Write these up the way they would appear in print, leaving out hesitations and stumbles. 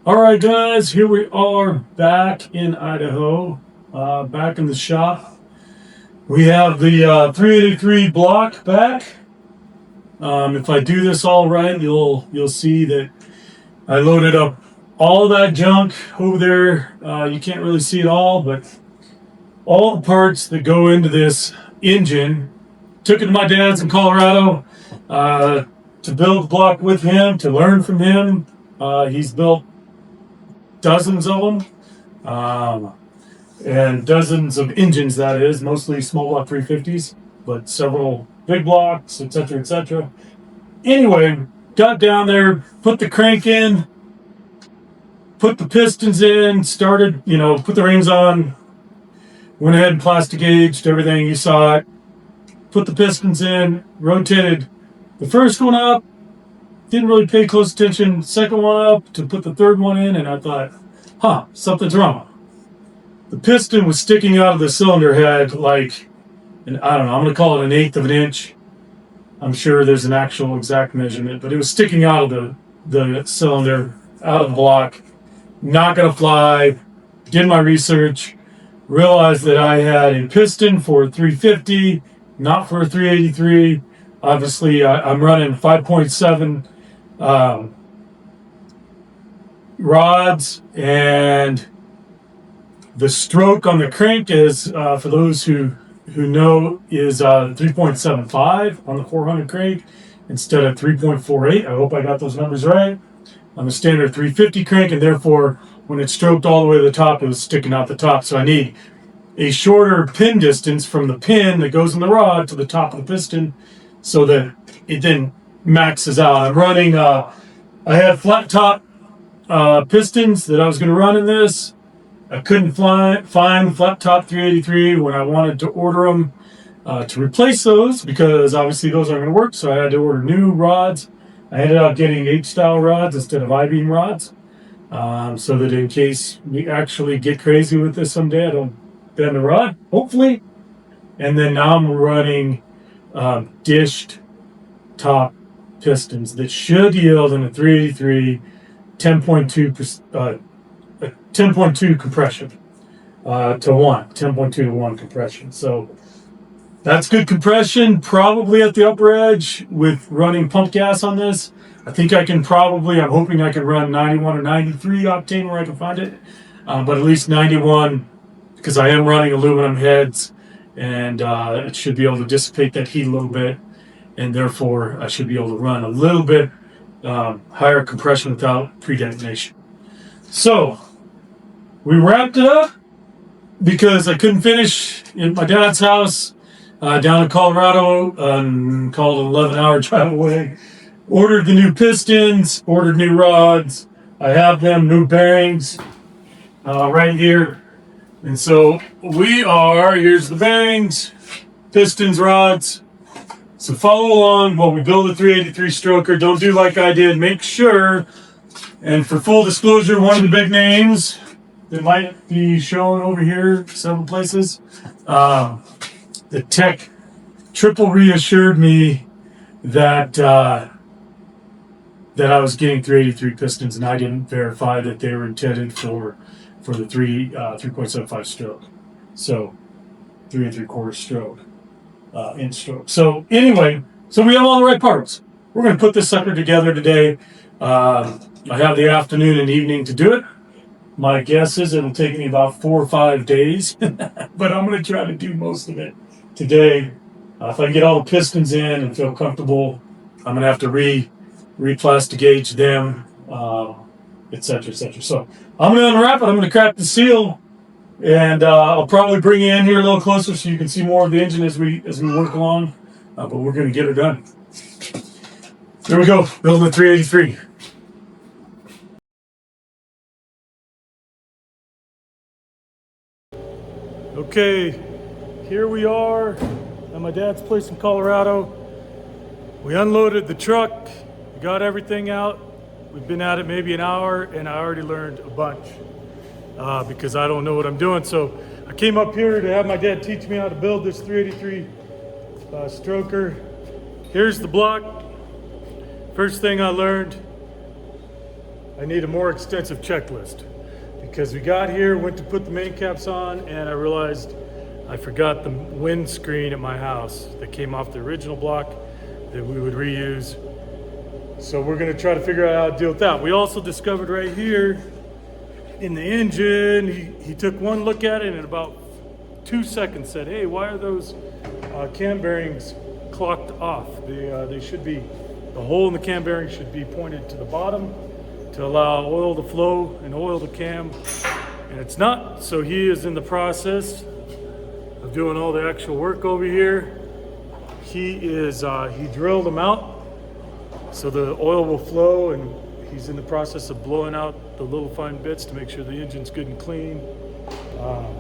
All right, guys, here we are back in Idaho, back in the shop. We have the 383 block back. If I do this all right, you'll see that I loaded up all that junk over there. You can't really see it all, but all the parts that go into this engine. Took it to my dad's in Colorado to build the block with him, to learn from him. He's built dozens of them, and dozens of engines, that is, mostly small block 350s, but several big blocks, etc., etc. Anyway, got down there, put the crank in, put the pistons in, started, put the rings on, went ahead and plastic aged everything, you saw it, put the pistons in, rotated the first one up, didn't really pay close attention, second one up to put the third one in, and I thought, something's wrong. The piston was sticking out of the cylinder head like, I don't know, I'm going to call it 1/8 of an inch. I'm sure there's an actual exact measurement, but it was sticking out of the cylinder, out of the block. Not going to fly. Did my research, realized that I had a piston for 350, not for a 383. Obviously, I'm running 5.7 rods, and the stroke on the crank is, for those who know, is 3.75 on the 400 crank instead of 3.48. I hope I got those numbers right. On the standard 350 crank, and therefore when it stroked all the way to the top, it was sticking out the top. So I need a shorter pin distance from the pin that goes in the rod to the top of the piston so that it then maxes out. I'm running, I had flat top pistons that I was going to run in this. I couldn't find flat top 383 when I wanted to order them to replace those, because obviously those aren't going to work, so I had to order new rods. I ended up getting H-style rods instead of I-beam rods, so that in case we actually get crazy with this someday, I don't bend the rod, hopefully. And then now I'm running dished top pistons that should yield in a 383 10.2 compression to 1, 10.2 to 1 compression. So that's good compression, probably at the upper edge with running pump gas on this. I think I can I'm hoping I can run 91 or 93 octane where I can find it, but at least 91, because I am running aluminum heads, and it should be able to dissipate that heat a little bit, and therefore I should be able to run a little bit higher compression without pre-detonation. So we wrapped it up because I couldn't finish in my dad's house down in Colorado, called an 11-hour drive away. Ordered the new pistons, ordered new rods. I have them, new bearings right here. And so here's the bearings, pistons, rods. So follow along while we build a 383 stroker. Don't do like I did. Make sure, and for full disclosure, one of the big names that might be shown over here several places, the tech triple reassured me that I was getting 383 pistons, and I didn't verify that they were intended for the 3.75 stroke. So 3 3/4 stroke. Inch stroke. So anyway, we have all the right parts. We're going to put this sucker together today. I have the afternoon and evening to do it. My guess is it'll take me about 4 or 5 days, but I'm going to try to do most of it today. If I can get all the pistons in and feel comfortable, I'm going to have to re-plastic gauge them, etc., etc. So I'm going to unwrap it. I'm going to crack the seal, and I'll probably bring you in here a little closer so you can see more of the engine as we work along. But we're going to get it done. Here we go, building the 383. Okay, here we are at my dad's place in Colorado. We unloaded the truck, got everything out. We've been at it maybe an hour, and I already learned a bunch because I don't know what I'm doing. So I came up here to have my dad teach me how to build this 383 stroker. Here's the block. First thing I learned, I I need a more extensive checklist because we got here, went to put the main caps on, and I realized I forgot the windscreen at my house that came off the original block that we would reuse. So we're gonna try to figure out how to deal with that. We also discovered right here in the engine, he took one look at it and in about 2 seconds said, hey, why are those cam bearings clocked off? They should be, the hole in the cam bearing should be pointed to the bottom to allow oil to flow and oil the cam, and it's not. So he is in the process of doing all the actual work over here. He drilled them out so the oil will flow, and he's in the process of blowing out the little fine bits to make sure the engine's good and clean. All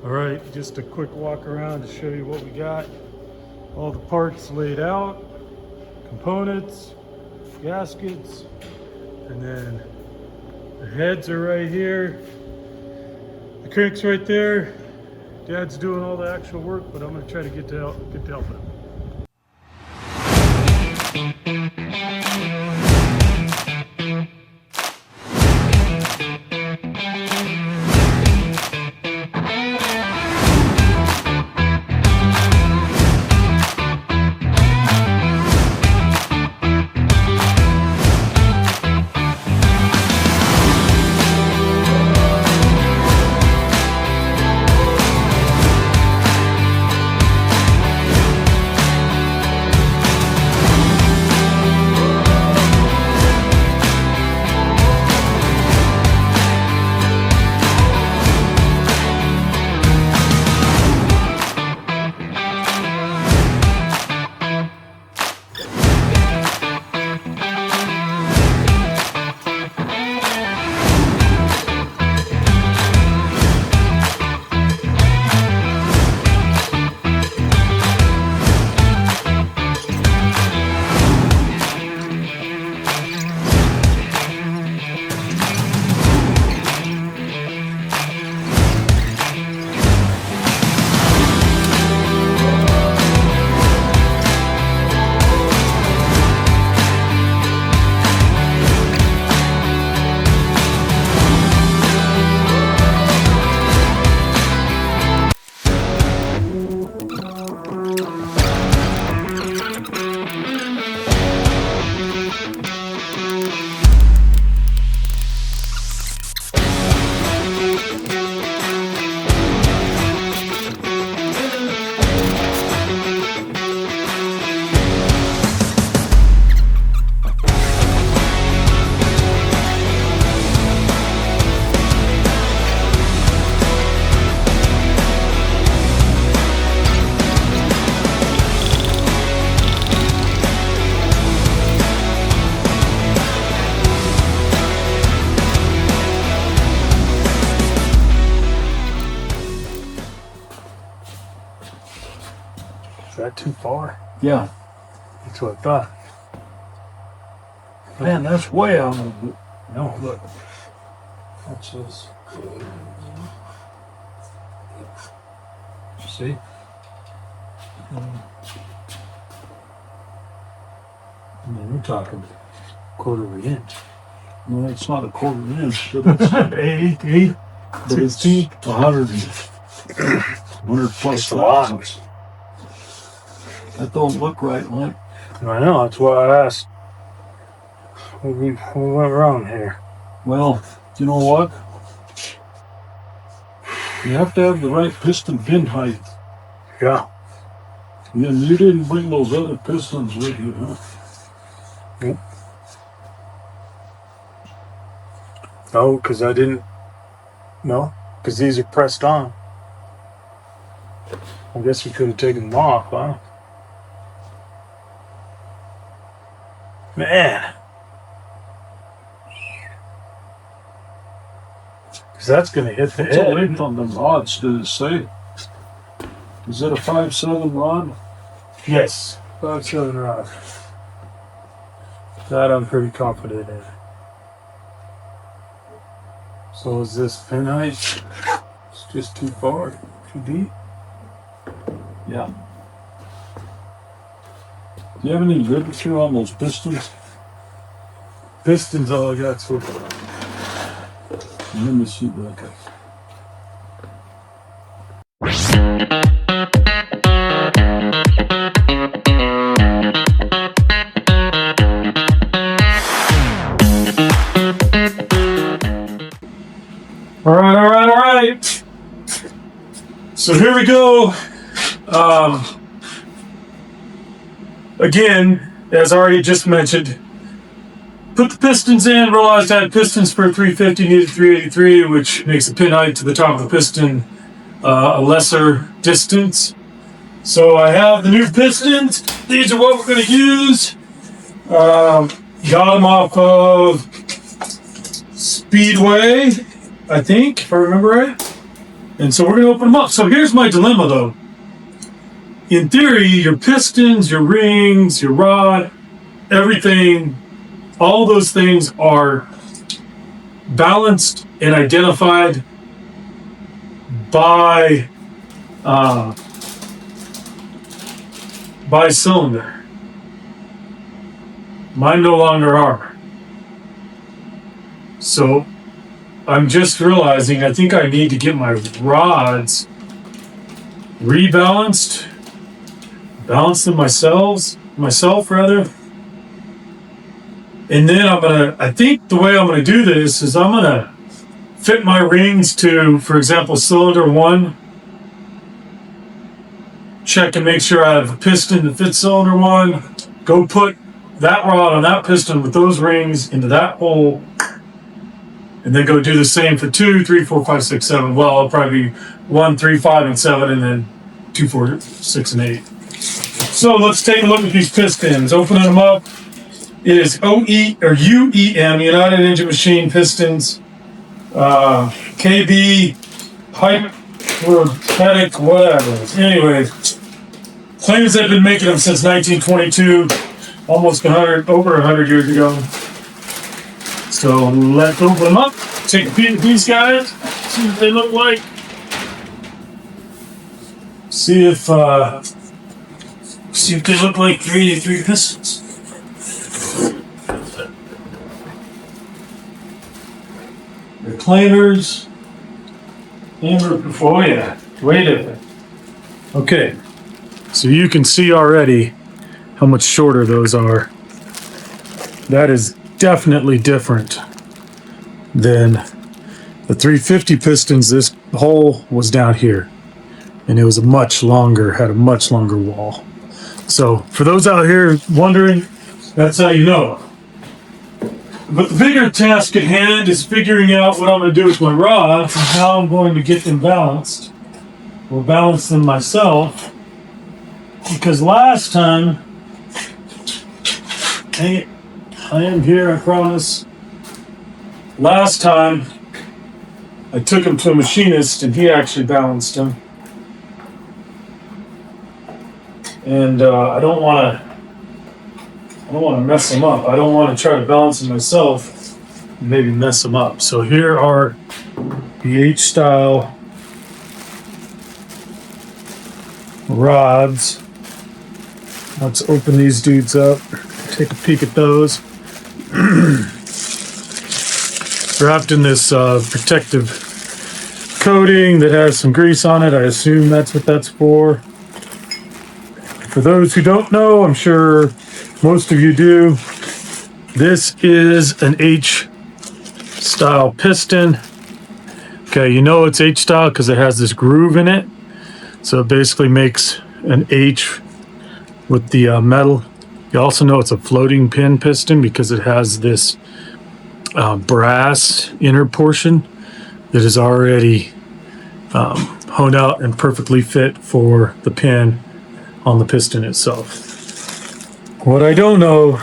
right, just a quick walk around to show you what we got. All the parts laid out, components, gaskets, and then the heads are right here. The crank's right there. Dad's doing all the actual work, but I'm gonna try to get to help him. Is that too far? Yeah. That's what I thought. Man, that's way out of it. No, look. Watch this. See? And then we're talking quarter of an inch. No, it's not a quarter inch, but it's, Eight, but it's 16. 100 plus It's a lot. thousands. That don't look right, Mike. I know, that's why I asked. What went wrong here? Well, you know what? You have to have the right piston pin height. Yeah. And you didn't bring those other pistons with you, huh? Nope. No, because I didn't. No, because these are pressed on. I guess we could have taken them off, huh? Man. Because that's going to hit the What's the head. length on the rods, did it say? Is it a 5/7 rod? Yes. 5/7 rod. That I'm pretty confident in. So is this pin height? It's just too far, too deep. Yeah. Do you have any literature on those pistons? Piston's all I got so far. And then the sheet rock. All right. So here we go. Again, as already just mentioned, put the pistons in, realized I had pistons for 350, needed 383, which makes the pin height to the top of the piston a lesser distance. So I have the new pistons. These are what we're going to use. Got them off of Speedway, I think, if I remember right. And so we're going to open them up. So here's my dilemma, though. In theory, your pistons, your rings, your rod, everything, all those things are balanced and identified by cylinder. Mine no longer are. So I'm just realizing I think I need to get my rods rebalanced, balance them myself, and then I think the way I'm gonna do this is I'm gonna fit my rings to, for example, cylinder 1, check and make sure I have a piston that fits cylinder 1, go put that rod on that piston with those rings into that hole, and then go do the same for 2, 3, 4, 5, 6, 7. Well, it'll probably be 1, 3, 5, and 7, and then 2, 4, 6, and 8. So let's take a look at these pistons. Opening them up. It is UEM, United Engine Machine pistons. KB, hypothetic, whatever. Anyway, claims they've been making them since 1922, almost over 100 years ago. So let's open them up, take a peek at these guys, see what they look like. See if they look like 383 pistons. The planers. Oh yeah, wait a minute. Okay, so you can see already how much shorter those are. That is definitely different than the 350 pistons. This hole was down here, and it was had a much longer wall. So for those out here wondering, that's how you know. But the bigger task at hand is figuring out what I'm going to do with my rods and how I'm going to get them balanced, or balance them myself. Because last time, I am here, I promise. Last time, I took him to a machinist and he actually balanced them. And I don't want to mess them up. I don't want to try to balance them myself and maybe mess them up. So here are the H-style rods. Let's open these dudes up, take a peek at those. Wrapped in this protective coating that has some grease on it. I assume that's what that's for. For those who don't know, I'm sure most of you do, this is an H-style piston. Okay, you know it's H-style because it has this groove in it. So it basically makes an H with the metal. You also know it's a floating pin piston because it has this brass inner portion that is already honed out and perfectly fit for the pin on the piston itself. What I don't know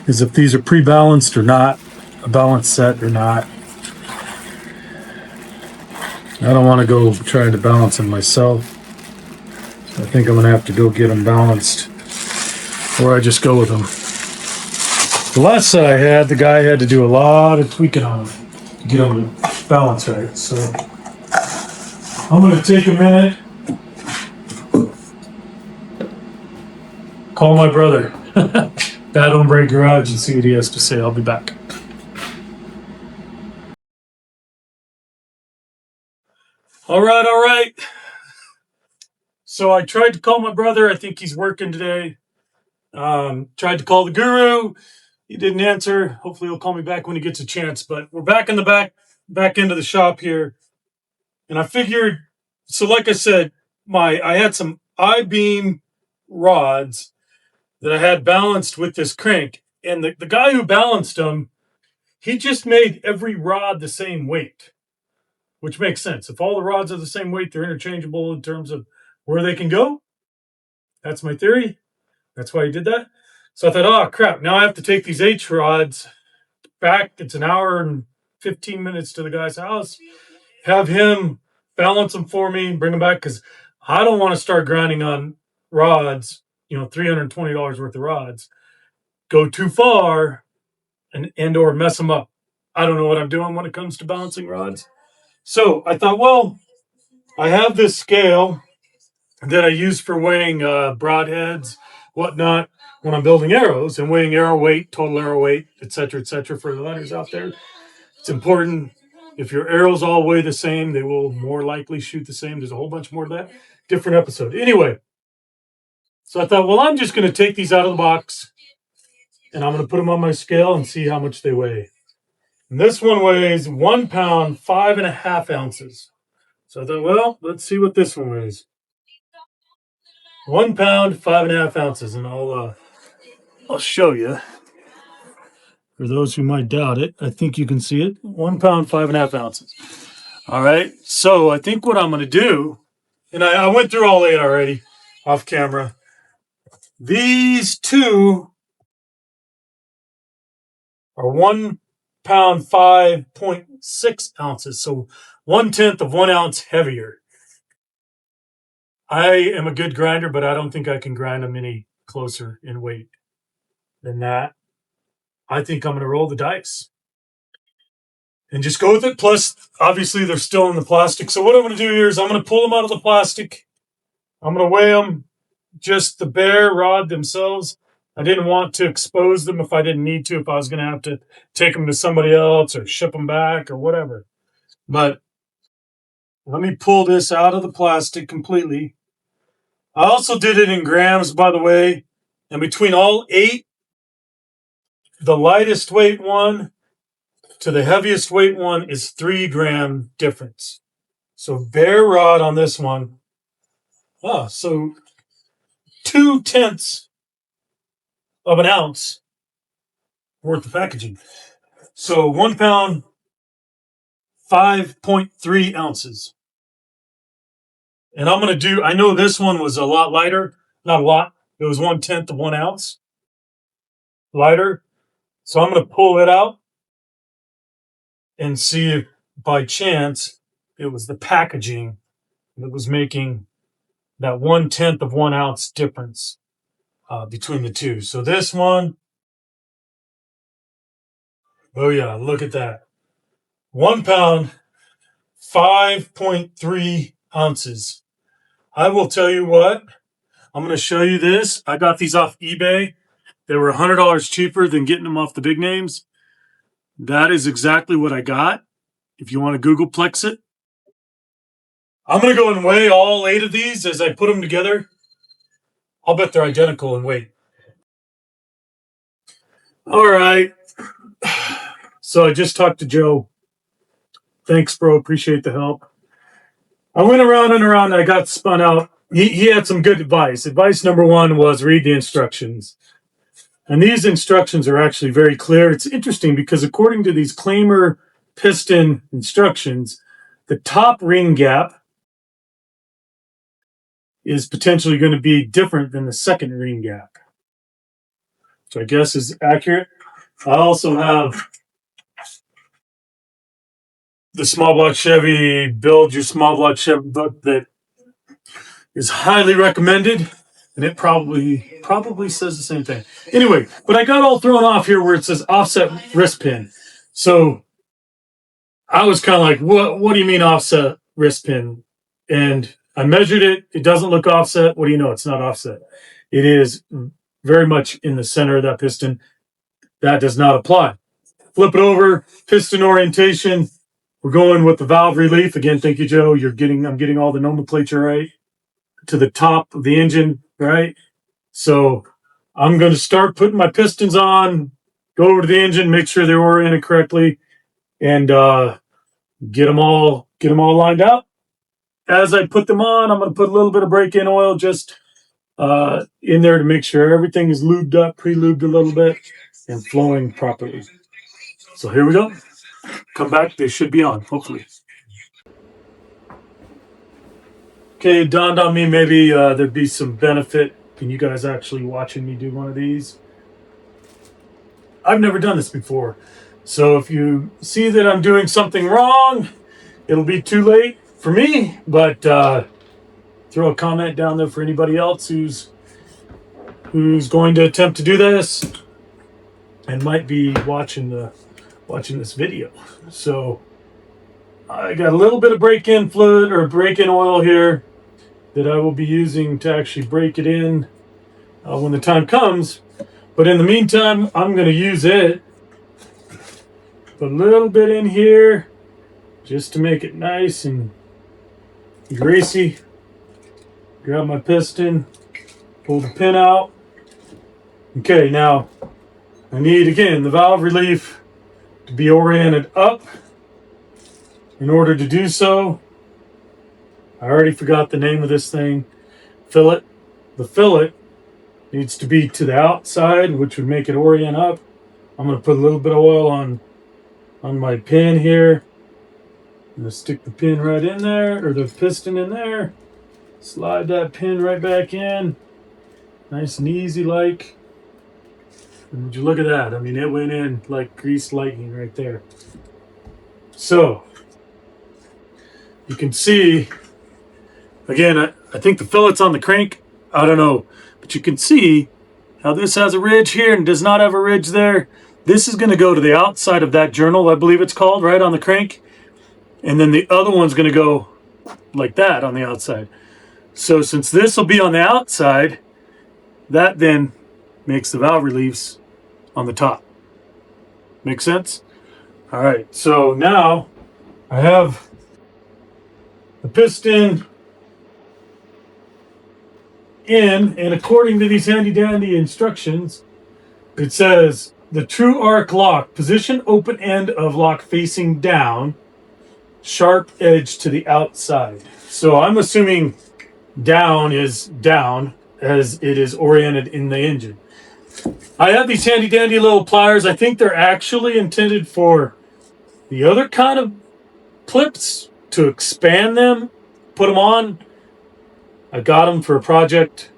is if these are pre-balanced or not, a balanced set or not. I don't want to go trying to balance them myself. I think I'm going to have to go get them balanced, or I just go with them. The last set I had, the guy had to do a lot of tweaking on them to get them to balance right. So I'm going to take a minute, call my brother, Bad Hombre Garage, and see what he has to say. I'll be back. All right, all right. So I tried to call my brother. I think he's working today. Tried to call the guru. He didn't answer. Hopefully he'll call me back when he gets a chance. But we're back in the back into the shop here. And I figured, so like I said, I had some I-beam rods that I had balanced with this crank. And the guy who balanced them, he just made every rod the same weight, which makes sense. If all the rods are the same weight, they're interchangeable in terms of where they can go. That's my theory. That's why he did that. So I thought, oh crap, now I have to take these H rods back. It's an hour and 15 minutes to the guy's house. Have him balance them for me and bring them back because I don't want to start grinding on rods, $320 worth of rods, go too far and or mess them up. I don't know what I'm doing when it comes to balancing rods. So I thought, well, I have this scale that I use for weighing broadheads, whatnot, when I'm building arrows and weighing arrow weight, total arrow weight, et cetera, for the hunters out there. It's important. If your arrows all weigh the same, they will more likely shoot the same. There's a whole bunch more to that. Different episode. Anyway, so I thought, well, I'm just going to take these out of the box and I'm going to put them on my scale and see how much they weigh. And this one weighs 1 pound, 5.5 ounces. So I thought, well, let's see what this one weighs. 1 pound, 5.5 ounces. And I'll show you. For those who might doubt it, I think you can see it. 1 pound, 5.5 ounces. All right. So I think what I'm going to do, and I went through all 8 already off camera. These two are 1 pound, 5.6 ounces. So 1/10 of 1 ounce heavier. I am a good grinder, but I don't think I can grind them any closer in weight than that. I think I'm going to roll the dice and just go with it. Plus, obviously, they're still in the plastic. So what I'm going to do here is I'm going to pull them out of the plastic. I'm going to weigh them, just the bare rod themselves. I didn't want to expose them if I didn't need to, if I was going to have to take them to somebody else or ship them back or whatever. But let me pull this out of the plastic completely. I also did it in grams, by the way. And between all 8, the lightest weight one to the heaviest weight one is 3 gram difference. So bare rod on this one. So 2/10 of an ounce worth of packaging. So 1 pound, 5.3 ounces. And I'm going to do, I know this one was a lot lighter. Not a lot. It was 1/10 of 1 ounce lighter. So I'm going to pull it out and see if by chance it was the packaging that was making that 1/10 of 1 ounce difference between the two. So this one, oh yeah, look at that. 1 pound, 5.3 ounces. I will tell you what, I'm going to show you this. I got these off eBay. They were $100 cheaper than getting them off the big names. That is exactly what I got. If you want to Googleplex it, I'm going to go and weigh all 8 of these as I put them together. I'll bet they're identical in weight. All right. So I just talked to Joe. Thanks, bro. Appreciate the help. I went around and around and I got spun out. He had some good advice. Advice number 1 was read the instructions. And these instructions are actually very clear. It's interesting because according to these Claimer piston instructions, the top ring gap is potentially going to be different than the second ring gap, which I guess is accurate. I also have the small block Chevy Build Your Small Block Chevy book that is highly recommended, and it probably says the same thing. Anyway, but I got all thrown off here where it says offset wrist pin. So I was kind of like, what do you mean offset wrist pin? And I measured it. It doesn't look offset. What do you know? It's not offset. It is very much in the center of that piston. That does not apply. Flip it over, piston orientation, we're going with the valve relief. Again, thank you, Joe. I'm getting all the nomenclature right to the top of the engine, right? So I'm going to start putting my pistons on, go over to the engine, make sure they're oriented correctly, and get them all lined up. As I put them on, I'm going to put a little bit of break-in oil just in there to make sure everything is lubed up, pre-lubed a little bit, and flowing properly. So here we go. Come back. They should be on, hopefully. Okay, it dawned on me maybe there'd be some benefit in you guys actually watching me do one of these. I've never done this before. So if you see that I'm doing something wrong, it'll be too late for me, but throw a comment down there for anybody else who's going to attempt to do this and might be watching this video. So I got a little bit of break-in fluid or break-in oil here that I will be using to actually break it in when the time comes. But in the meantime, I'm going to use it. Put a little bit in here just to make it nice and greasy. Grab my piston, pull the pin out. Okay, now I need, again, the valve relief to be oriented up. In order to do so, I already forgot the name of this thing. Fillet. The fillet needs to be to the outside, which would make it orient up. I'm going to put a little bit of oil on my pin here. I'm going to stick the pin right in there, or the piston in there. Slide that pin right back in. Nice and easy like. And would you look at that? I mean, it went in like greased lightning right there. So, you can see, again, I think the fillet's on the crank. I don't know. But you can see how this has a ridge here and does not have a ridge there. This is going to go to the outside of that journal, I believe it's called, right on the crank. And then the other one's going to go like that on the outside. So since this will be on the outside, that then makes the valve reliefs on the top. Make sense? All right, so now I have the piston in, and according to these handy dandy instructions, it says the true arc lock, position open end of lock facing down, sharp edge to the outside. So I'm assuming down is down as it is oriented in the engine. I have these handy dandy little pliers. I think they're actually intended for the other kind of clips to expand them, put them on. I got them for a project,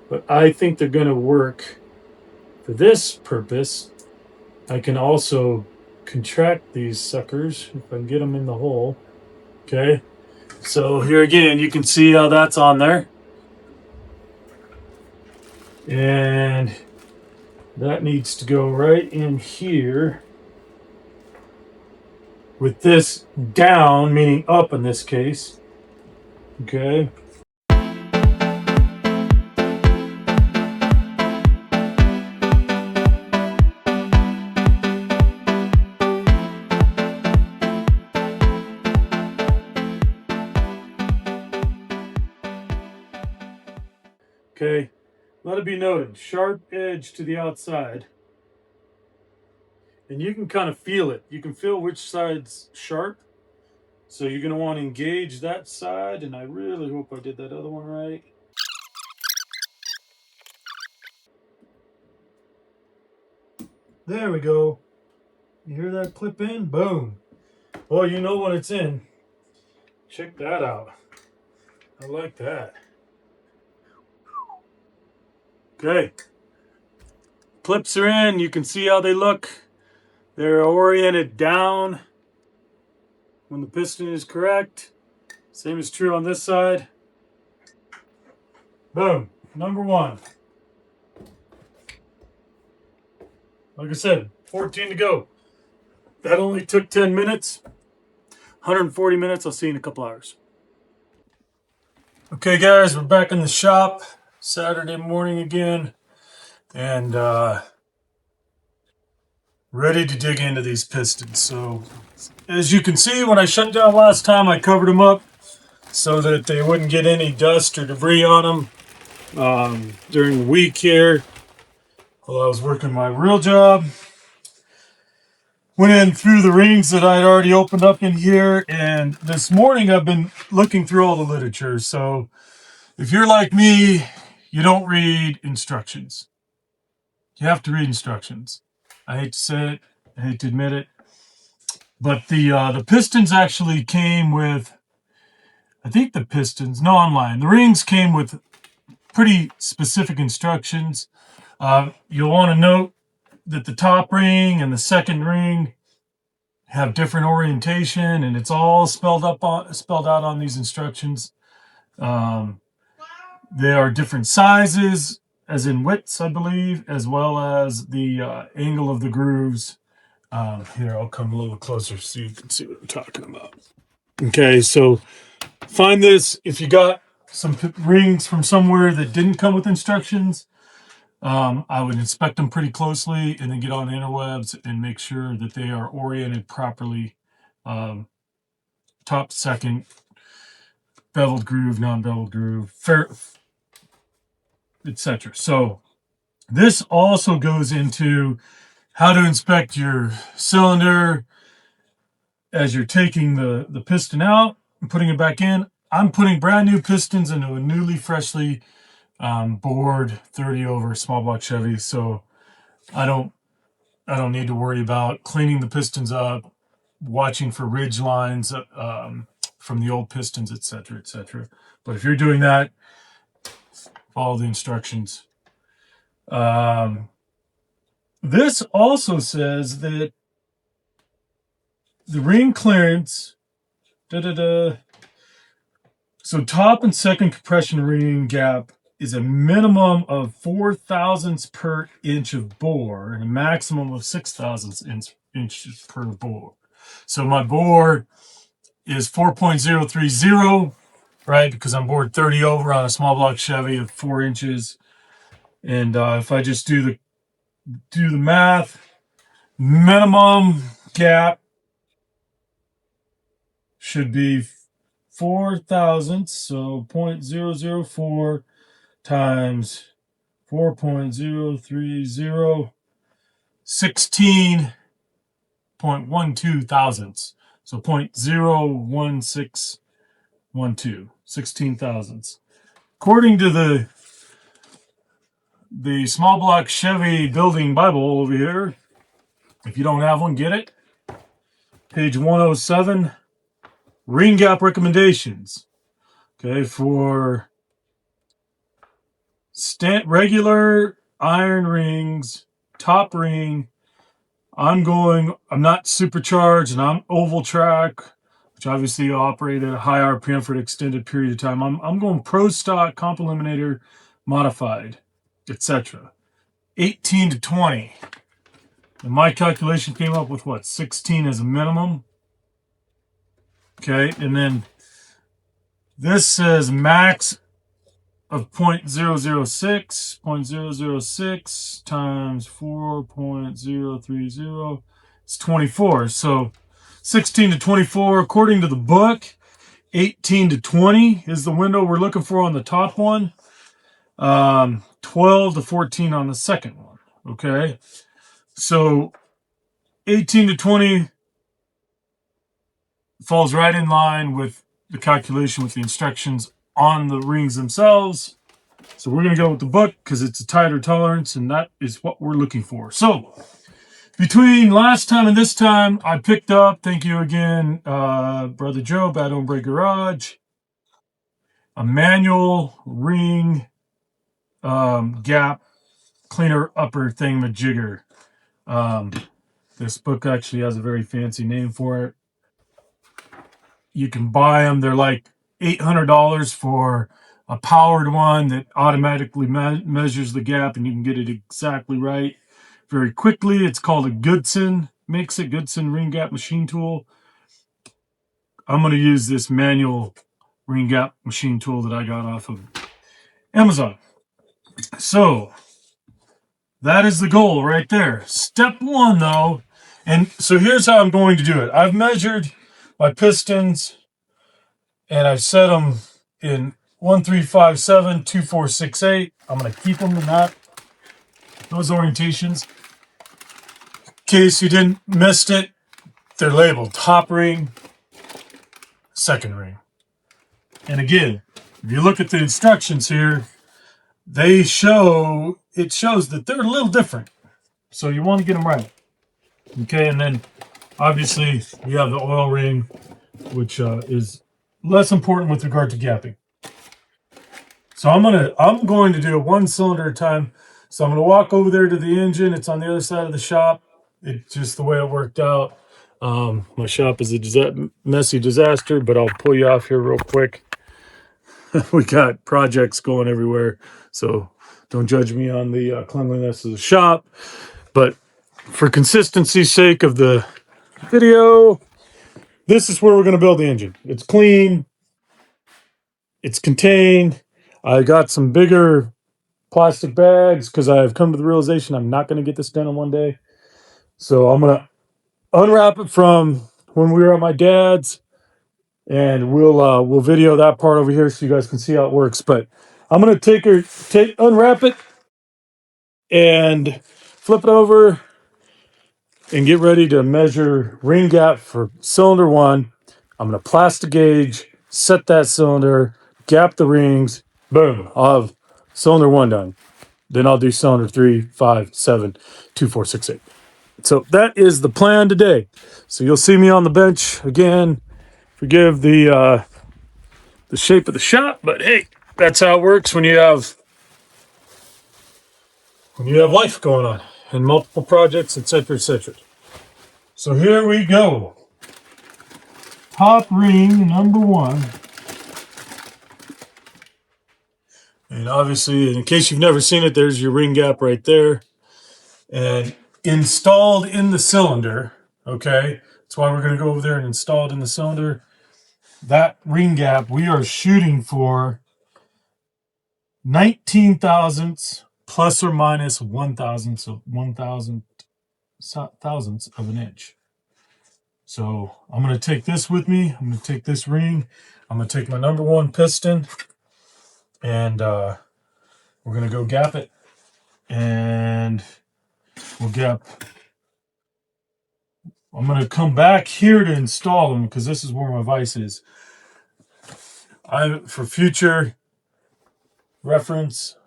but I think they're going to work for this purpose. I can also contract these suckers if I can get them in the hole. Okay, so here again, you can see how that's on there. And that needs to go right in here with this down, meaning up in this case. Okay. Okay, let it be noted, sharp edge to the outside. And you can kind of feel it. You can feel which side's sharp. So you're going to want to engage that side, and I really hope I did that other one right. There we go. You hear that clip in? Boom. Well, you know when it's in. Check that out. I like that. Okay. Clips are in. You can see how they look. They're oriented down when the piston is correct. Same is true on this side. Boom. Number one. Like I said, 14 to go. That only took 10 minutes. 140 minutes. I'll see you in a couple hours. Okay, guys, we're back in the shop. Saturday morning again. And ready to dig into these pistons. So as you can see, when I shut down last time, I covered them up so that they wouldn't get any dust or debris on them during the week here while I was working my real job. Went in through the rings that I'd already opened up in here, and this morning I've been looking through all the literature. So if you're like me, you don't read instructions. You have to read instructions. I hate to say it, I hate to admit it, but the pistons actually came with, I think the pistons, no, I'm lying. The rings came with pretty specific instructions. You'll want to note that the top ring and the second ring have different orientation, and it's all spelled out on these instructions. They are different sizes, as in widths, I believe, as well as the angle of the grooves. Here, I'll come a little closer so you can see what I'm talking about. Okay, so find this. If you got some rings from somewhere that didn't come with instructions, I would inspect them pretty closely and then get on the interwebs and make sure that they are oriented properly. Top, second, beveled groove, non-beveled groove, etc. So this also goes into how to inspect your cylinder as you're taking the piston out and putting it back in. I'm putting brand new pistons into a newly, freshly bored 30 over small block Chevy, so I don't need to worry about cleaning the pistons up, watching for ridge lines from the old pistons, etc., etc. But if you're doing that, follow the instructions. This also says that the ring clearance, so top and second compression ring gap is a minimum of 4 thousandths per inch of bore and a maximum of 6 thousandths inches per bore. So my bore is 4.030, right? Because I'm bored 30 over on a small block Chevy of 4 inches. And if I just do the math, minimum gap should be 4 thousandths, so 0.004 times 4.030, 16.12 thousandths. So 0.01612, 16 thousandths. According to the small block Chevy building Bible over here, if you don't have one, get it. Page 107, ring gap recommendations. Okay, for regular iron rings, top ring, I'm not supercharged and I'm oval track, which obviously operate at a high RPM for an extended period of time. I'm going pro stock, comp eliminator, modified, etc. 18 to 20. And my calculation came up with what? 16 as a minimum. Okay, and then this says max of 0.006 times 4.030. It's 24. So 16 to 24, according to the book. 18 to 20 is the window we're looking for on the top one. 12 to 14 on the second one. Okay. So 18 to 20 falls right in line with the calculation with the instructions on the rings themselves. So we're going to go with the book because it's a tighter tolerance, and that is what we're looking for. So between last time and this time, I picked up, thank you again, Brother Joe, Bad Hombre Garage, a manual ring gap cleaner upper thingamajigger. This book actually has a very fancy name for it. You can buy them. They're like $800 for a powered one that automatically measures the gap, and you can get it exactly right very quickly. It's called a Goodson ring gap machine tool. I'm going to use this manual ring gap machine tool that I got off of Amazon. So That is the goal right there. Step one, though, and so here's how I'm going to do it. I've measured my pistons and I've set them in 1357, 2468. I'm going to keep them in those orientations. In case you didn't missed it, they're labeled top ring, second ring. And again, if you look at the instructions here, it shows that they're a little different. So you want to get them right. Okay, and then obviously we have the oil ring, which is less important with regard to gapping. So I'm going to do it one cylinder at a time. So I'm going to walk over there to the engine. It's on the other side of the shop. It's just the way it worked out. My shop is a messy disaster, but I'll pull you off here real quick. We got projects going everywhere, so don't judge me on the cleanliness of the shop. But for consistency's sake of the video, this is where we're going to build the engine. It's clean. It's contained. I got some bigger plastic bags because I've come to the realization I'm not going to get this done in one day. So I'm going to unwrap it from when we were at my dad's, and we'll video that part over here so you guys can see how it works. But I'm going to unwrap it and flip it over and get ready to measure ring gap for cylinder one. I'm going to plastic gauge, set that cylinder, gap the rings, boom, I'll have cylinder one done. Then I'll do cylinder 3, 5, 7, 2, 4, 6, 8. So that is the plan today. So you'll see me on the bench again. Forgive the shape of the shop, but hey, that's how it works when you have life going on and multiple projects, etc., etc. So here we go. Top ring number one. And obviously, in case you've never seen it, there's your ring gap right there. And installed in the cylinder, okay? That's why we're going to go over there and install it in the cylinder. That ring gap, we are shooting for 19 thousandths plus or minus 1 thousandths of 1,000 thousandths of an inch. So I'm going to take this with me. I'm going to take this ring. I'm going to take my number one piston, and we're going to go gap it. And we'll gap. I'm going to come back here to install them because this is where my vise is. For future reference,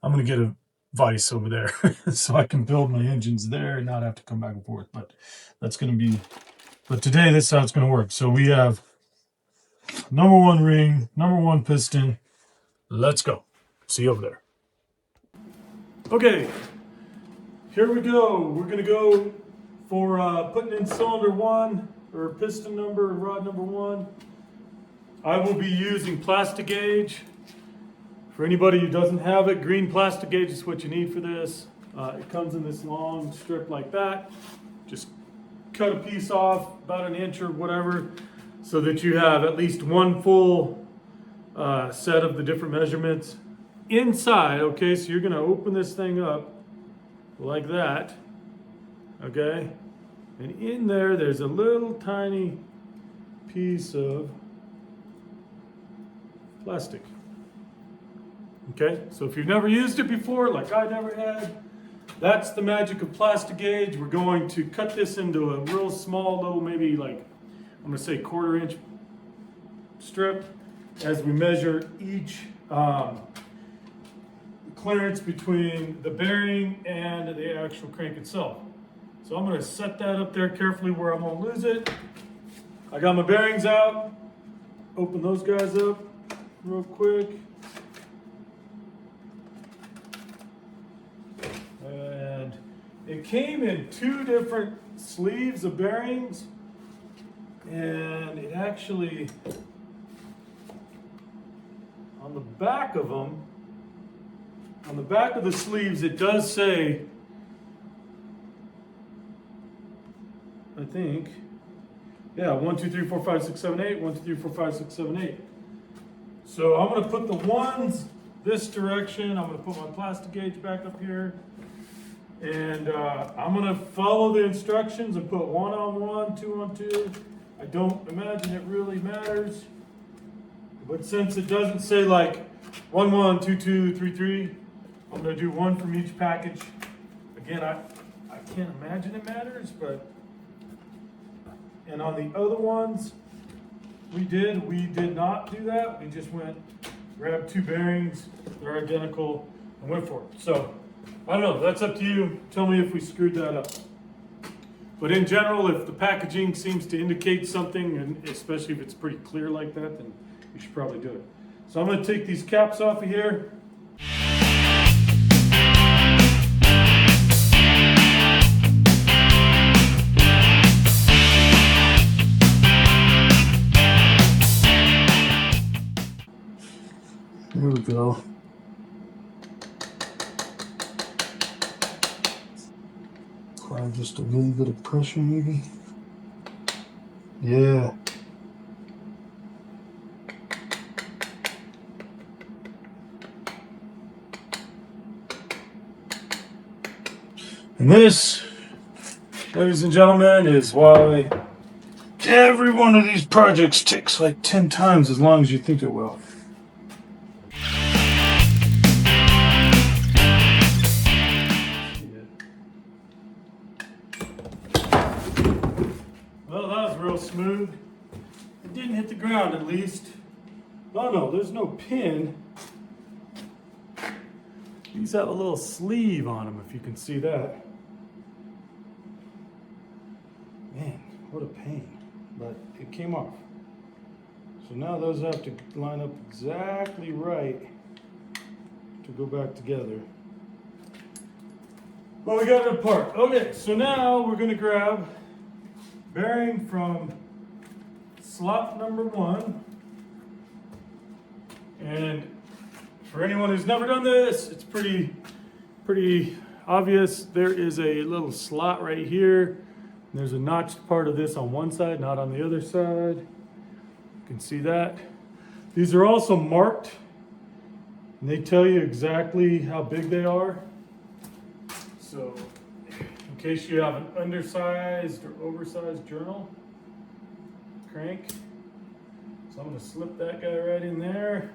I'm going to get a vise over there so I can build my engines there and not have to come back and forth. But that's going to be. But today, this is how it's going to work. So we have number one ring, number one piston. Let's go. See you over there. Okay, here we go. We're going to go for putting in cylinder one, or piston number, rod number one. I will be using plastic gauge. For anybody who doesn't have it, green plastic gauge is what you need for this. It comes in this long strip like that. Just cut a piece off about an inch or whatever so that you have at least one full set of the different measurements inside. Okay, so you're going to open this thing up like that. Okay, and in there's a little tiny piece of plastic. Okay, so if you've never used it before, like I never had, that's the magic of plastic gauge. We're going to cut this into a real small little, maybe like, I'm going to say 1/4 inch strip as we measure each clearance between the bearing and the actual crank itself. So I'm going to set that up there carefully where I won't lose it. I got my bearings out. Open those guys up real quick. And it came in 2 different sleeves of bearings. And it actually, on the back of them, on the back of the sleeves, it does say, I think, yeah, 1, 2, 3, 4, 5, 6, 7, 8, 1, 2, 3, 4, 5, 6, 7, 8. So I'm going to put the ones this direction. I'm gonna put my plastic gauge back up here. And I'm gonna follow the instructions and put 1 on 1, 2 on 2. I don't imagine it really matters. But since it doesn't say like 1 1, 2 2, 3 3, I'm gonna do 1 from each package. Again, I can't imagine it matters, but and on the other ones we did not do that. We just went, grabbed 2 bearings, they're identical, and went for it. So I don't know, that's up to you. Tell me if we screwed that up. But in general, if the packaging seems to indicate something, and especially if it's pretty clear like that, then you should probably do it. So I'm going to take these caps off of here. There we go. Apply just a little bit of pressure, maybe. Yeah. And this, ladies and gentlemen, is why every one of these projects takes like 10 times as long as you think it will. Well, that was real smooth. It didn't hit the ground, at least. Oh no, there's no pin. These have a little sleeve on them, if you can see that. Man, what a pain. But it came off. So now those have to line up exactly right to go back together. Well, we got it apart. Okay, so now we're going to grab bearing from slot number 1. And for anyone who's never done this, it's pretty obvious. There is a little slot right here. There's a notched part of this on one side, not on the other side. You can see that. These are also marked, and they tell you exactly how big they are. So, in case you have an undersized or oversized journal crank. So I'm going to slip that guy right in there.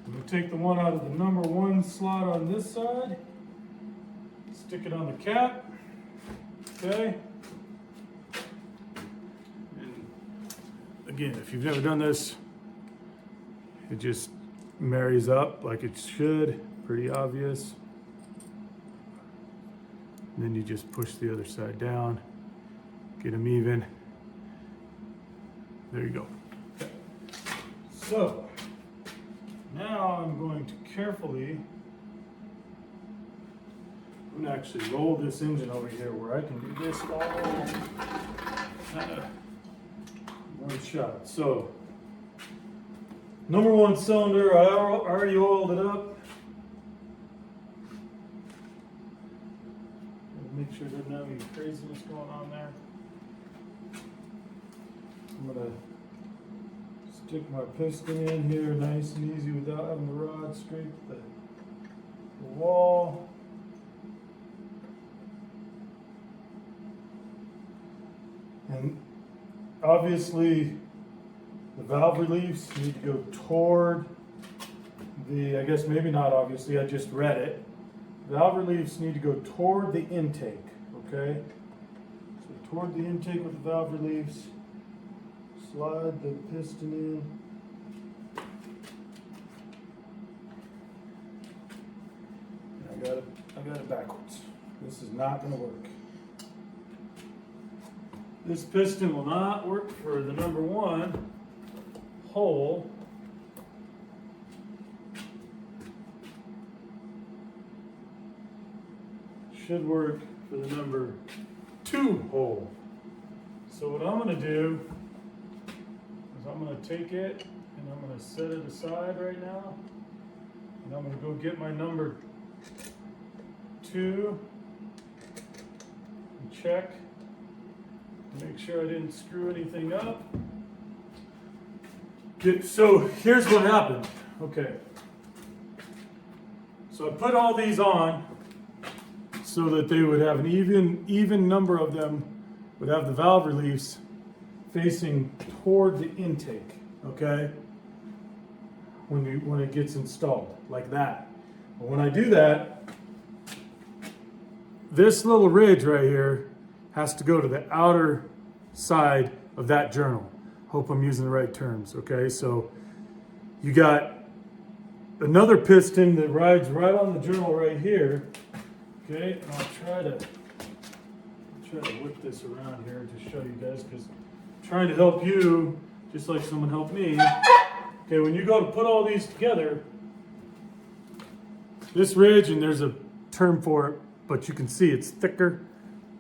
I'm going to take the one out of the number 1 slot on this side, stick it on the cap, okay? And again, if you've never done this, it just marries up like it should, pretty obvious. And then you just push the other side down, get them even. There you go. Okay. So, now I'm going to carefully, I'm going to actually roll this engine over here where I can do this all kind of one shot. So, number 1 cylinder, I already oiled it up. Make sure there's no any craziness going on there. I'm going to stick my piston in here nice and easy without having the rod scrape the wall. And obviously the valve reliefs need to go toward the, I guess maybe not obviously, I just read it. Valve reliefs need to go toward the intake, okay? So toward the intake with the valve reliefs, slide the piston in. I got it backwards. This is not going to work. This piston will not work for the number 1 hole. Should work for the number 2 hole. So what I'm going to do is I'm going to take it and I'm going to set it aside right now. And I'm going to go get my number 2 and check to make sure I didn't screw anything up. So here's what happened. Okay. So I put all these on so that they would have an even number of them would have the valve reliefs facing toward the intake, okay? When it gets installed, like that. But when I do that, this little ridge right here has to go to the outer side of that journal. Hope I'm using the right terms, okay? So you got another piston that rides right on the journal right here, okay? And I'll try to whip this around here to show you guys, because I'm trying to help you just like someone helped me. Okay, when you go to put all these together, this ridge, and there's a term for it, but you can see it's thicker,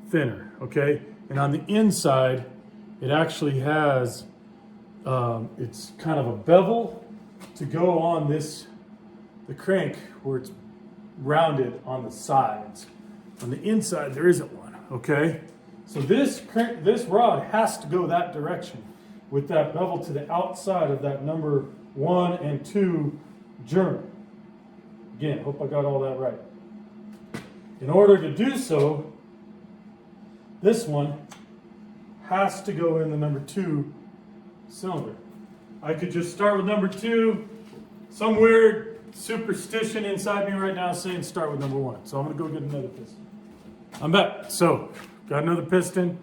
thinner, okay? And on the inside, it actually has, it's kind of a bevel to go on the crank where it's rounded on the sides. On the inside, there isn't one, okay? So this rod has to go that direction with that bevel to the outside of that number 1 and 2 journal. Again, hope I got all that right. In order to do so, this one has to go in the number 2 cylinder. I could just start with number 2. Some weird superstition inside me right now saying start with number 1. So I'm going to go get another piston. I'm back. So, got another piston.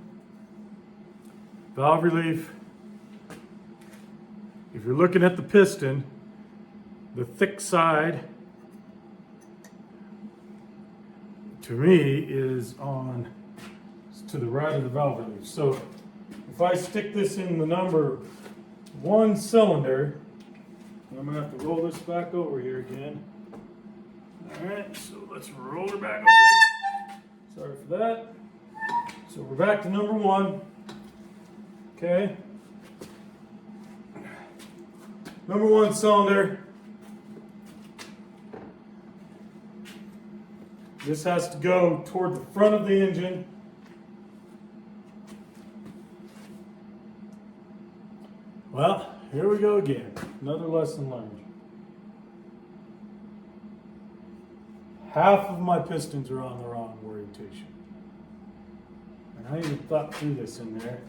Valve relief. If you're looking at the piston, the thick side to me is to the right of the valve relief. So if I stick this in the number 1 cylinder, and I'm going to have to roll this back over here again. All right, so let's roll her back over. Sorry for that. So we're back to number 1. Okay. Number 1 cylinder. This has to go toward the front of the engine. Well, here we go again. Another lesson learned. Half of my pistons are on the wrong orientation. And I even thought through this in there.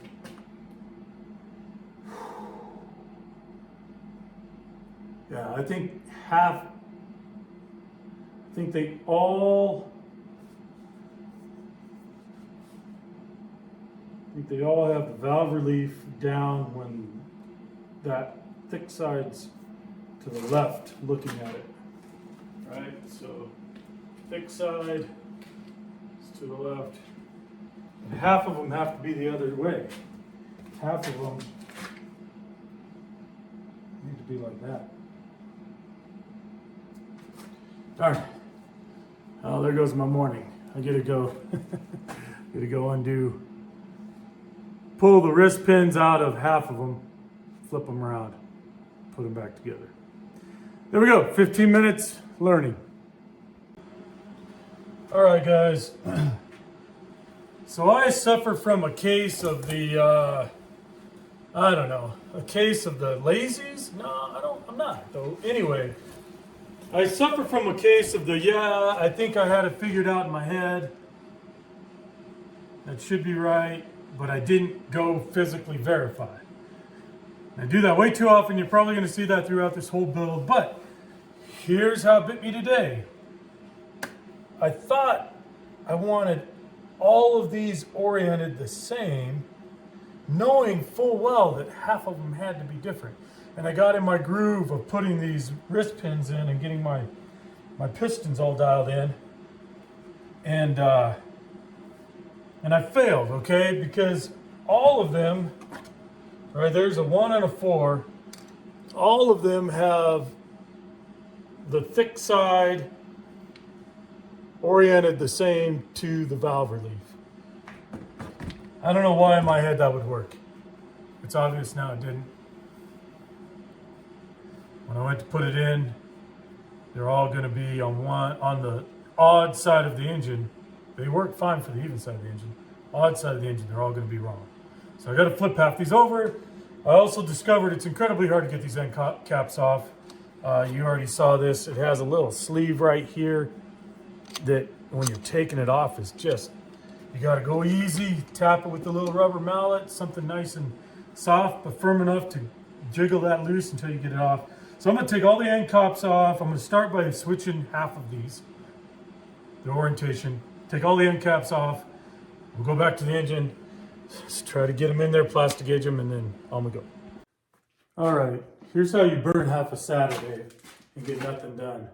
Yeah, I think they all have the valve relief down when that thick side's to the left looking at it. Right? So thick side is to the left. And half of them have to be the other way. Half of them need to be like that. Darn. Oh, there goes my morning. I gotta go. Pull the wrist pins out of half of them, flip them around, put them back together. There we go. 15 minutes learning. All right, guys. So I suffer from a case of the, a case of the lazies? No, I'm not, though. Anyway, I suffer from a case of the, I think I had it figured out in my head. That should be right, but I didn't go physically verify. I do that way too often. You're probably going to see that throughout this whole build, but here's how it bit me today. I thought I wanted all of these oriented the same, knowing full well that half of them had to be different. And I got in my groove of putting these wrist pins in and getting my pistons all dialed in. And I failed, okay? Because all of them, right, there's a 1 and a 4. All of them have the thick side oriented the same to the valve relief. I don't know why in my head that would work. It's obvious now it didn't. When I went to put it in, they're all going to be on the odd side of the engine. They work fine for the even side of the engine. Odd side of the engine, they're all going to be wrong. So I got to flip half these over. I also discovered it's incredibly hard to get these end caps off. You already saw this. It has a little sleeve right here that when you're taking it off is just, you got to go easy, tap it with the little rubber mallet, something nice and soft but firm enough to jiggle that loose until you get it off. So I'm going to take all the end caps off. I'm going to start by switching half of these, the orientation. Take all the end caps off. We'll go back to the engine. Just try to get them in there, plastic edge them, and then on we go. All right, here's how you burn half a Saturday and get nothing done.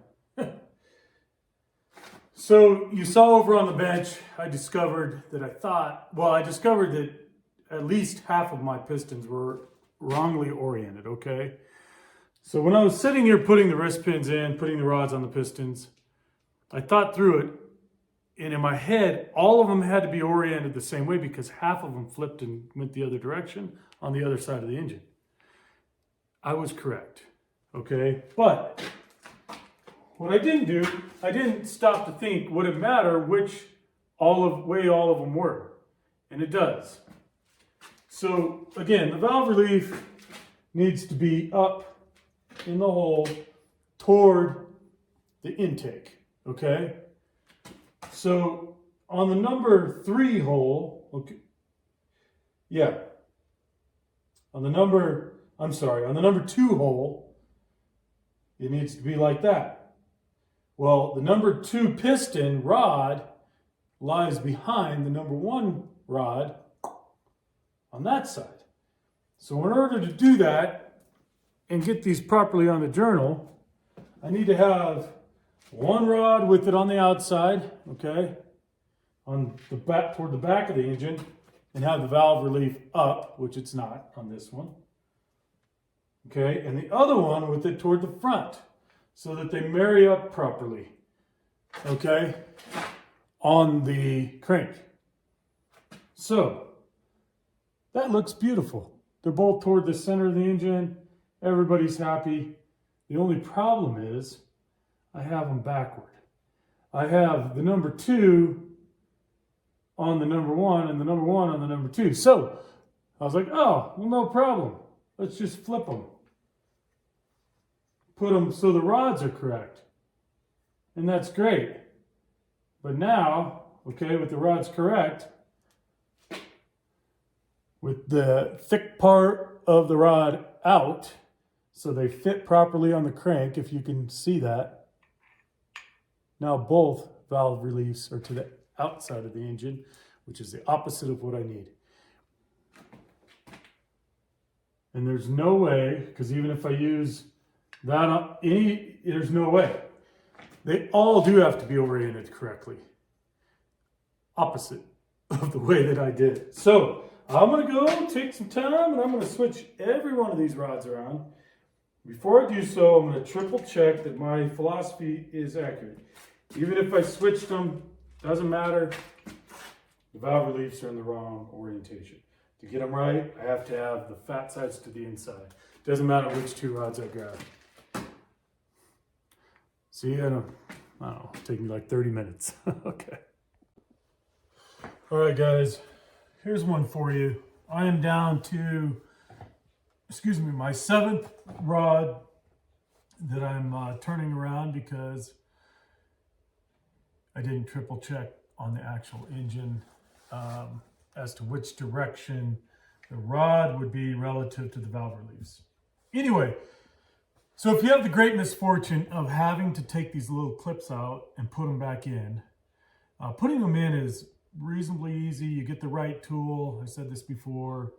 So you saw over on the bench, I discovered that I discovered that at least half of my pistons were wrongly oriented, okay? So when I was sitting here putting the wrist pins in, putting the rods on the pistons, I thought through it, and in my head, all of them had to be oriented the same way because half of them flipped and went the other direction on the other side of the engine. I was correct, okay? But what I didn't do, I didn't stop to think, would it matter which way all of them were? And it does. So again, the valve relief needs to be up in the hole toward the intake, okay? So on the number 3 hole, okay, yeah, on the number 2 hole, it needs to be like that. Well, the number 2 piston rod lies behind the number 1 rod on that side. So in order to do that and get these properly on the journal, I need to have one rod with it on the outside, okay, on the back, toward the back of the engine, and have the valve relief up, which it's not on this one. Okay, and the other one with it toward the front so that they marry up properly, okay, on the crank. So that looks beautiful. They're both toward the center of the engine. Everybody's happy. The only problem is I have them backward. I have the number 2 on the number 1 and the number 1 on the number 2. So I was like, oh, well, no problem. Let's just flip them. Put them so the rods are correct. And that's great. But now, okay, with the rods correct, with the thick part of the rod out, so they fit properly on the crank, if you can see that. Now both valve reliefs are to the outside of the engine, which is the opposite of what I need. And there's no way, because even if I use that, there's no way. They all do have to be oriented correctly. Opposite of the way that I did it. So I'm going to go take some time and I'm going to switch every one of these rods around. Before I do so, I'm going to triple check that my philosophy is accurate. Even if I switched them, doesn't matter. The valve reliefs are in the wrong orientation. To get them right, I have to have the fat sides to the inside. Doesn't matter which 2 rods I grab. See, I don't know, it'll take me like 30 minutes. Okay. All right, guys, here's one for you. I am down to, my 7th rod that I'm turning around because I didn't triple check on the actual engine as to which direction the rod would be relative to the valve reliefs. Anyway, so if you have the great misfortune of having to take these little clips out and put them back in, putting them in is reasonably easy. You get the right tool. I said this before.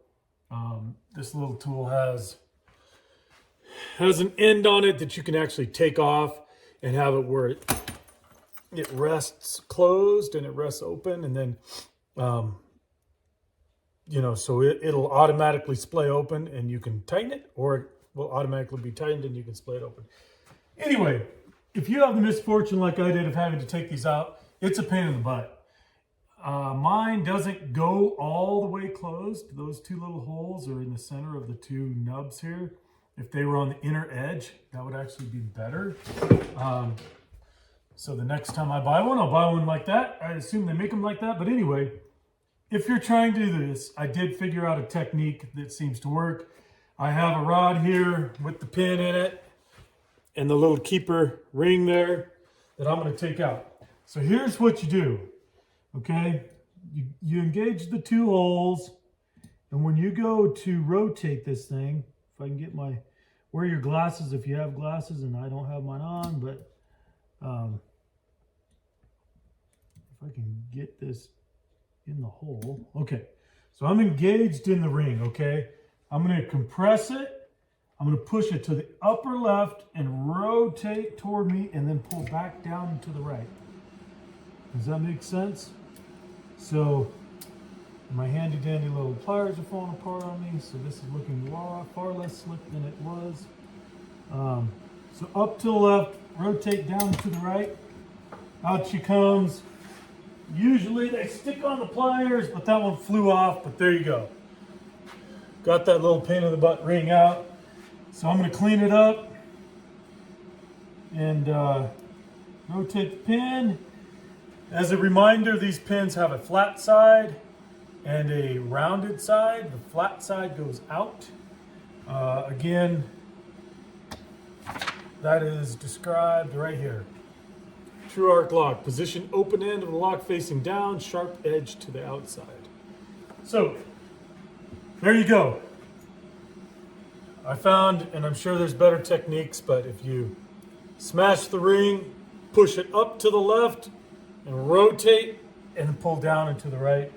This little tool has an end on it that you can actually take off and have it where it rests closed and it rests open, and then so it'll automatically splay open and you can tighten it, or it will automatically be tightened and you can splay it open. Anyway, if you have the misfortune like I did of having to take these out, it's a pain in the butt. Mine doesn't go all the way closed. Those 2 little holes are in the center of the 2 nubs here. If they were on the inner edge, that would actually be better. So the next time I buy one, I'll buy one like that. I assume they make them like that. But anyway, if you're trying to do this, I did figure out a technique that seems to work. I have a rod here with the pin in it. and the little keeper ring there that I'm going to take out. So here's what you do. Okay, you engage the two holes, and when you go to rotate this thing, if I can get my, wear your glasses if you have glasses, and I don't have mine on, but if I can get this in the hole. Okay, so I'm engaged in the ring, okay? I'm gonna compress it, I'm gonna push it to the upper left and rotate toward me and then pull back down to the right. Does that make sense? So my handy dandy little pliers are falling apart on me, so this is looking far less slick than it was. So up to the left, rotate down to the right. Out she comes. Usually they stick on the pliers, but that one flew off, but there you go. Got that little pain in the butt ring out. So I'm gonna clean it up and rotate the pin. As a reminder, these pins have a flat side and a rounded side. The flat side goes out. Again, that is described right here. True arc lock. Position open end of the lock facing down, sharp edge to the outside. So, there you go. I found, and I'm sure there's better techniques, but if you smash the ring, push it up to the left, and rotate, and pull down and to the right,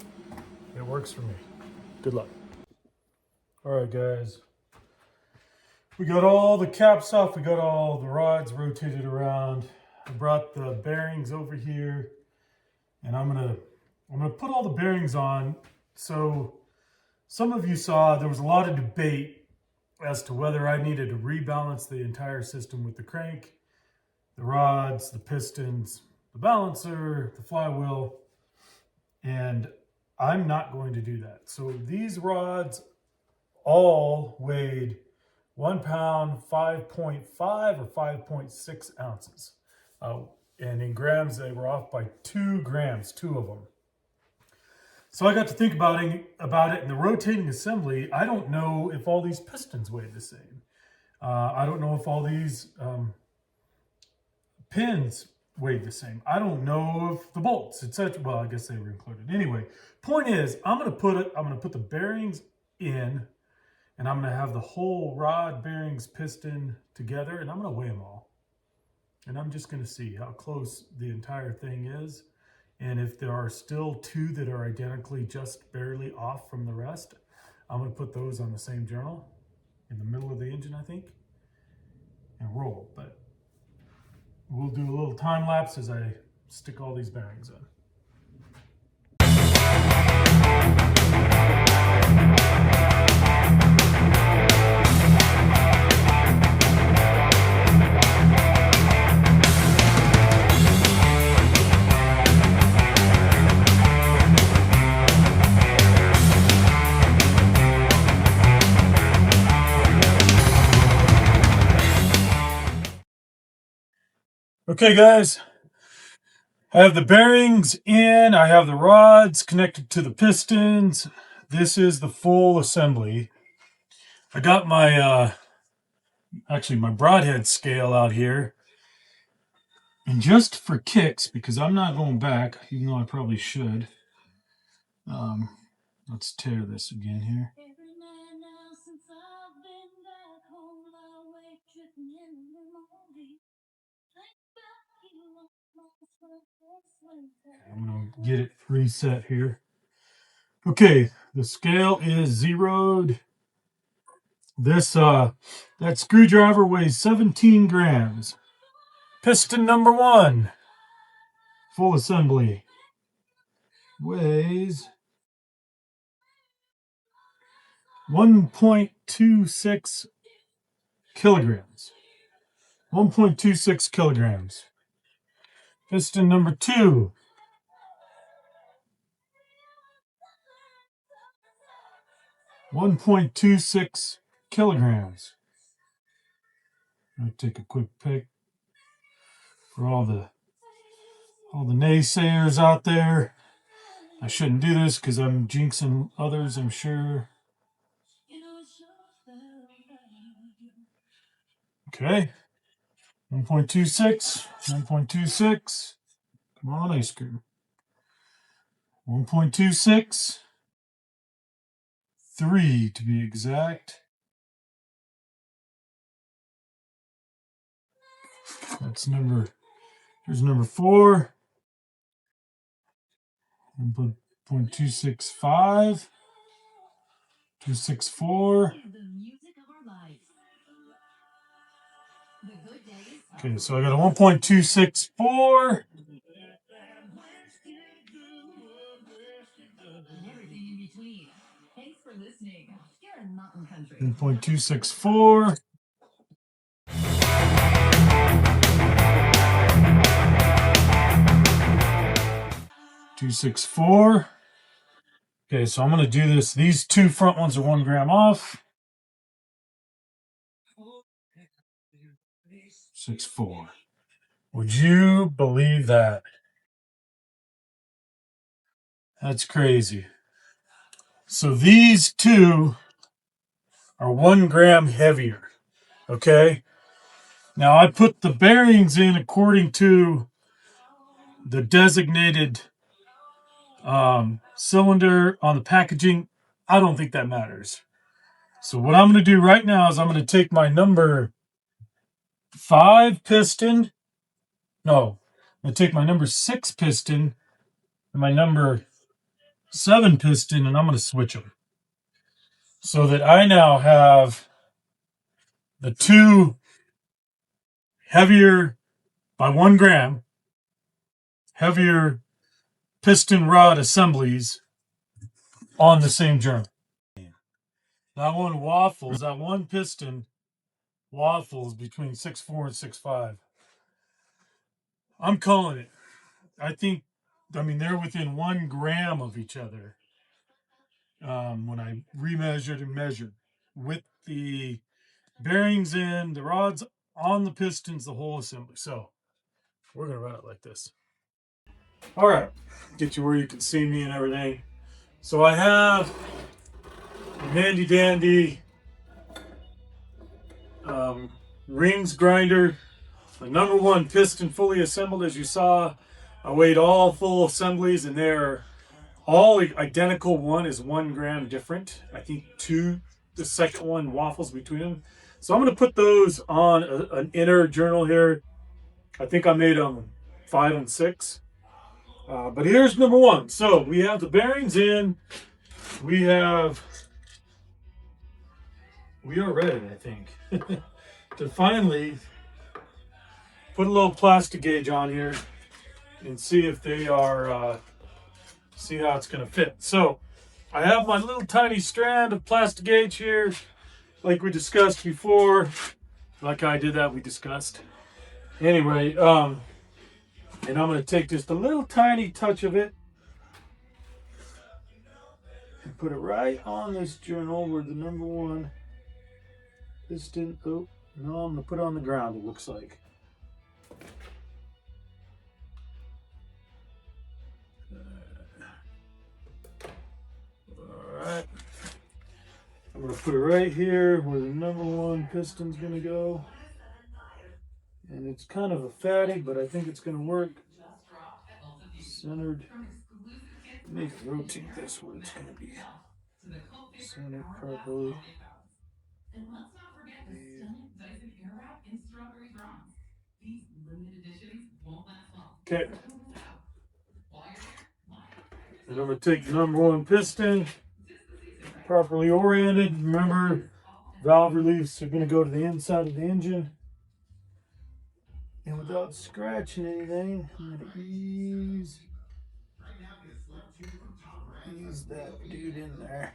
it works for me. Good luck. All right, guys. We got all the caps off. We got all the rods rotated around. I brought the bearings over here, and I'm gonna put all the bearings on. So some of you saw there was a lot of debate as to whether I needed to rebalance the entire system with the crank, the rods, the pistons, the balancer, the flywheel, and I'm not going to do that. So these rods all weighed 1 pound, 5.5 or 5.6 ounces. And in grams, they were off by 2 grams, 2 of them. So I got to think about it. In the rotating assembly, I don't know if all these pistons weighed the same. I don't know if all these pins weighed the same. I don't know if the bolts, etc. Well, I guess they were included. Anyway, point is, I'm gonna put the bearings in, and I'm gonna have the whole rod, bearings, piston together, and I'm gonna weigh them all. And I'm just gonna see how close the entire thing is. And if there are still 2 that are identically just barely off from the rest, I'm gonna put those on the same journal in the middle of the engine, I think, and roll. But we'll do a little time lapse as I stick all these bearings in. Okay, guys, I have the bearings in, I have the rods connected to the pistons. This is the full assembly. I got my, actually my broadhead scale out here. And just for kicks, because I'm not going back, even though I probably should, let's tear this again here. I'm going to get it reset here. Okay, the scale is zeroed. This that screwdriver weighs 17 grams. Piston number 1, full assembly, weighs 1.26 kilograms. 1.26 kilograms. Piston number 2, 1.26 kilograms. I'll take a quick pic for all the naysayers out there. I shouldn't do this because I'm jinxing others, I'm sure. Okay. 1.26, 1.26. Come on, ice cream. 1.26, 3 to be exact. That's number, here's number 4. 1.265, 264. Okay, so I got a 1.264. And 0.264. 264. Okay, so I'm going to do this. These two front ones are 1 gram off. 64. Would you believe that? That's crazy. So these two are 1 gram heavier. Okay. Now I put the bearings in according to the designated cylinder on the packaging. I don't think that matters. So what I'm going to do right now is I'm going to take my number 5 piston. No, I'm going to take my number 6 piston and my number 7 piston, and I'm going to switch them so that I now have the two heavier by 1 gram heavier piston rod assemblies on the same journal. That one waffles, that one piston waffles between 6.4 and 6.5. I'm calling it. I mean, they're within 1 gram of each other when I remeasured and measured with the bearings in, the rods on the pistons, the whole assembly. So we're going to run it like this. All right, get you where you can see me and everything. So I have a handy dandy rings grinder, the number 1 piston fully assembled. As you saw, I weighed all full assemblies and they're all identical. One is 1 gram different. I think the second one waffles between them. So I'm going to put those on an inner journal here. I think I made them 5 and 6. But here's number 1. So we have the bearings in. We are ready, I think, to finally put a little plastic gauge on here and see if they are, see how it's going to fit. So I have my little tiny strand of plastic gauge here, like we discussed before. Like I did that, we discussed. Anyway, and I'm going to take just a little tiny touch of it and put it right on this journal where the number 1 piston. Oh, no, I'm going to put it on the ground, it looks like. Alright. I'm going to put it right here where the number 1 piston's going to go. And it's kind of a fatty, but I think it's going to work. Centered. Need to rotate this where it's going to be centered properly. Okay. And I'm going to take the number 1 piston, properly oriented. Remember, valve reliefs are going to go to the inside of the engine. And without scratching anything, I'm going to ease that dude in there.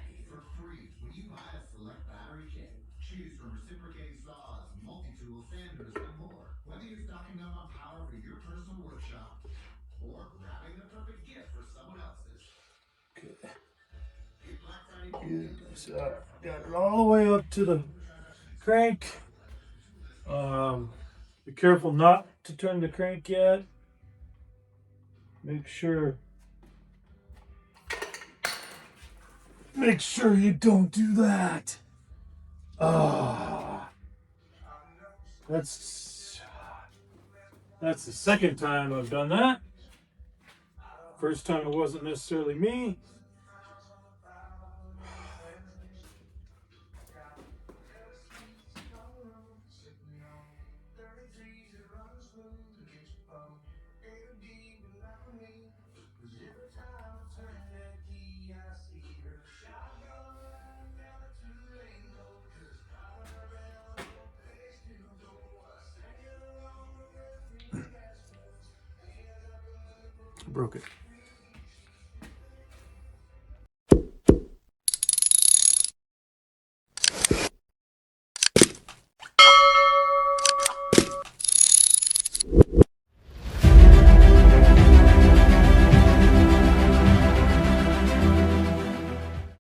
Choose from reciprocating saws, multi-tool, sanders, and more. Whether you're stocking up on power for your personal workshop or grabbing the perfect gift for someone else's. Okay. So got it all the way up to the crank. Be careful not to turn the crank yet. Make sure you don't do that. That's That's the second time I've done that. First time it wasn't necessarily me. Broke it.